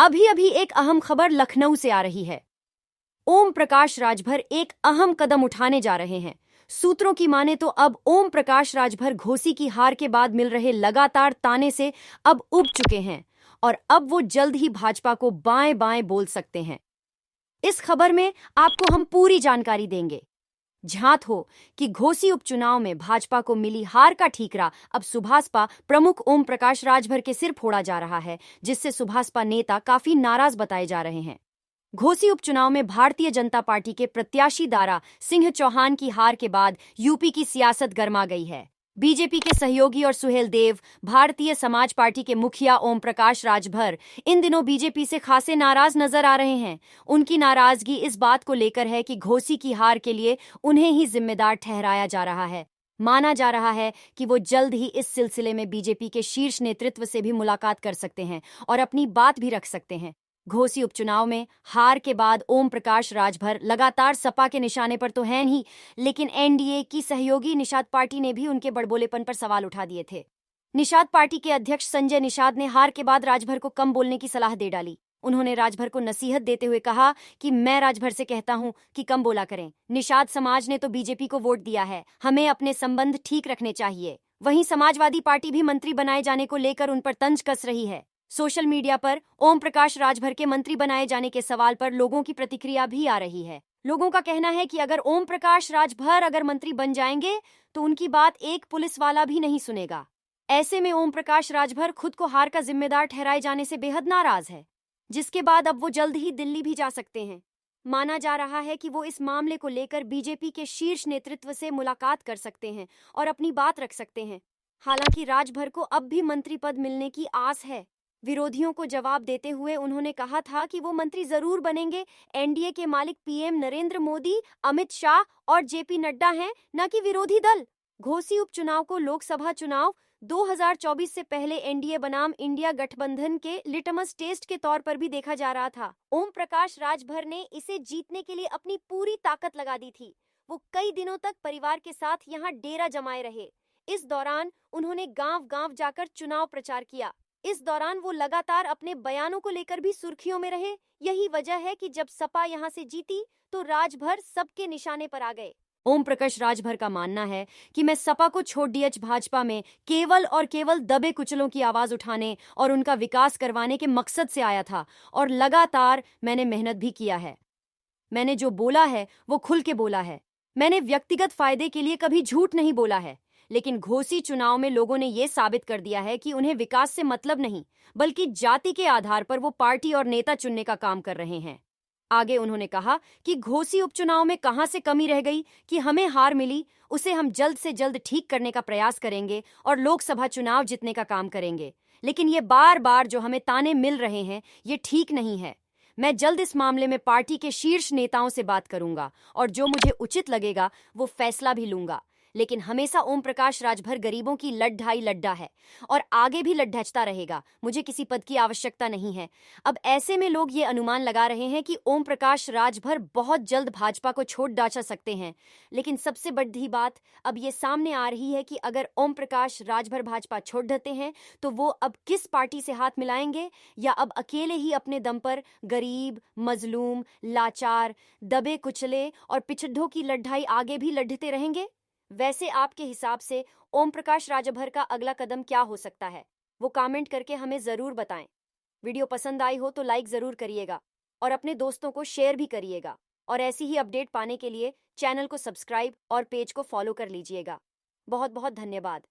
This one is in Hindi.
अभी अभी एक अहम खबर लखनऊ से आ रही है। ओम प्रकाश राजभर एक अहम कदम उठाने जा रहे हैं। सूत्रों की माने तो अब ओम प्रकाश राजभर घोसी की हार के बाद मिल रहे लगातार ताने से अब उब चुके हैं और अब वो जल्द ही भाजपा को बाएं बाएं बोल सकते हैं। इस खबर में आपको हम पूरी जानकारी देंगे। झांत हो कि घोसी उपचुनाव में भाजपा को मिली हार का ठीकरा अब सुभासपा प्रमुख ओम प्रकाश राजभर के सिर फोड़ा जा रहा है, जिससे सुभासपा नेता काफी नाराज बताए जा रहे हैं। घोसी उपचुनाव में भारतीय जनता पार्टी के प्रत्याशी दारा सिंह चौहान की हार के बाद यूपी की सियासत गर्मा गई है। बीजेपी के सहयोगी और सुहेल देव, भारतीय समाज पार्टी के मुखिया ओम प्रकाश राजभर इन दिनों बीजेपी से खासे नाराज नजर आ रहे हैं। उनकी नाराजगी इस बात को लेकर है कि घोसी की हार के लिए उन्हें ही जिम्मेदार ठहराया जा रहा है। माना जा रहा है कि वो जल्द ही इस सिलसिले में बीजेपी के शीर्ष नेतृत्व से भी मुलाकात कर सकते हैं और अपनी बात भी रख सकते हैं। घोसी उपचुनाव में हार के बाद ओम प्रकाश राजभर लगातार सपा के निशाने पर तो हैं ही, लेकिन एनडीए की सहयोगी निषाद पार्टी ने भी उनके बड़बोलेपन पर सवाल उठा दिए थे। निषाद पार्टी के अध्यक्ष संजय निषाद ने हार के बाद राजभर को कम बोलने की सलाह दे डाली। उन्होंने राजभर को नसीहत देते हुए कहा कि मैं राजभर से कहता हूं कि कम बोला करें। निषाद समाज ने तो बीजेपी को वोट दिया है, हमें अपने संबंध ठीक रखने चाहिए। वहीं समाजवादी पार्टी भी मंत्री बनाए जाने को लेकर उन पर तंज कस रही है। सोशल मीडिया पर ओम प्रकाश राजभर के मंत्री बनाए जाने के सवाल पर लोगों की प्रतिक्रिया भी आ रही है। लोगों का कहना है कि अगर ओम प्रकाश राजभर अगर मंत्री बन जाएंगे तो उनकी बात एक पुलिस वाला भी नहीं सुनेगा। ऐसे में ओम प्रकाश राजभर खुद को हार का जिम्मेदार ठहराए जाने से बेहद नाराज है, जिसके बाद अब वो जल्द ही दिल्ली भी जा सकते हैं। माना जा रहा है कि वो इस मामले को लेकर बीजेपी के शीर्ष नेतृत्व से मुलाकात कर सकते हैं और अपनी बात रख सकते हैं। हालांकि राजभर को अब भी मंत्री पद मिलने की आस है। विरोधियों को जवाब देते हुए उन्होंने कहा था कि वो मंत्री जरूर बनेंगे। एनडीए के मालिक पीएम नरेंद्र मोदी, अमित शाह और जेपी नड्डा हैं, न कि विरोधी दल। घोसी उपचुनाव को लोकसभा चुनाव 2024 से पहले एनडीए बनाम इंडिया गठबंधन के लिटमस टेस्ट के तौर पर भी देखा जा रहा था। ओम प्रकाश राजभर ने इसे जीतने के लिए अपनी पूरी ताकत लगा दी थी। वो कई दिनों तक परिवार के साथ यहाँ डेरा जमाए रहे। इस दौरान उन्होंने गांव-गांव जाकर चुनाव प्रचार किया। इस दौरान वो लगातार अपने बयानों को लेकर भी सुर्खियों में रहे। यही वजह है कि जब सपा यहां से जीती तो राजभर सबके निशाने पर आ गए। ओम प्रकाश राजभर का मानना है कि मैं सपा को छोड़ डीएच भाजपा में केवल और केवल दबे कुचलों की आवाज उठाने और उनका विकास करवाने के मकसद से आया था और लगातार मैंने मेहनत भी किया है। मैंने जो बोला है वो खुल के बोला है। मैंने व्यक्तिगत फायदे के लिए कभी झूठ नहीं बोला है। लेकिन घोसी चुनाव में लोगों ने ये साबित कर दिया है कि उन्हें विकास से मतलब नहीं, बल्कि जाति के आधार पर वो पार्टी और नेता चुनने का काम कर रहे हैं। आगे उन्होंने कहा कि घोसी उपचुनाव में कहां से कमी रह गई कि हमें हार मिली, उसे हम जल्द से जल्द ठीक करने का प्रयास करेंगे और लोकसभा चुनाव जीतने का काम करेंगे। लेकिन ये बार बार जो हमें ताने मिल रहे हैं ये ठीक नहीं है। मैं जल्द इस मामले में पार्टी के शीर्ष नेताओं से बात करूंगा और जो मुझे उचित लगेगा वो फैसला भी लूंगा। लेकिन हमेशा ओम प्रकाश राजभर गरीबों की लड्ढाई लड्ढा है और आगे भी लड्ढचता रहेगा। मुझे किसी पद की आवश्यकता नहीं है। अब ऐसे में लोग ये अनुमान लगा रहे हैं कि ओम प्रकाश राजभर बहुत जल्द भाजपा को छोड़ डाचा सकते हैं। लेकिन सबसे बड़ी बात अब ये सामने आ रही है कि अगर ओम प्रकाश राजभर भाजपा छोड़ देते हैं तो वो अब किस पार्टी से हाथ मिलाएंगे, या अब अकेले ही अपने दम पर गरीब, मजलूम, लाचार, दबे कुचले और पिछड़ों की लड़ाई आगे भी लड़ते रहेंगे। वैसे आपके हिसाब से ओम प्रकाश राजभर का अगला कदम क्या हो सकता है, वो कमेंट करके हमें ज़रूर बताएं। वीडियो पसंद आई हो तो लाइक ज़रूर करिएगा और अपने दोस्तों को शेयर भी करिएगा। और ऐसी ही अपडेट पाने के लिए चैनल को सब्सक्राइब और पेज को फॉलो कर लीजिएगा। बहुत बहुत धन्यवाद।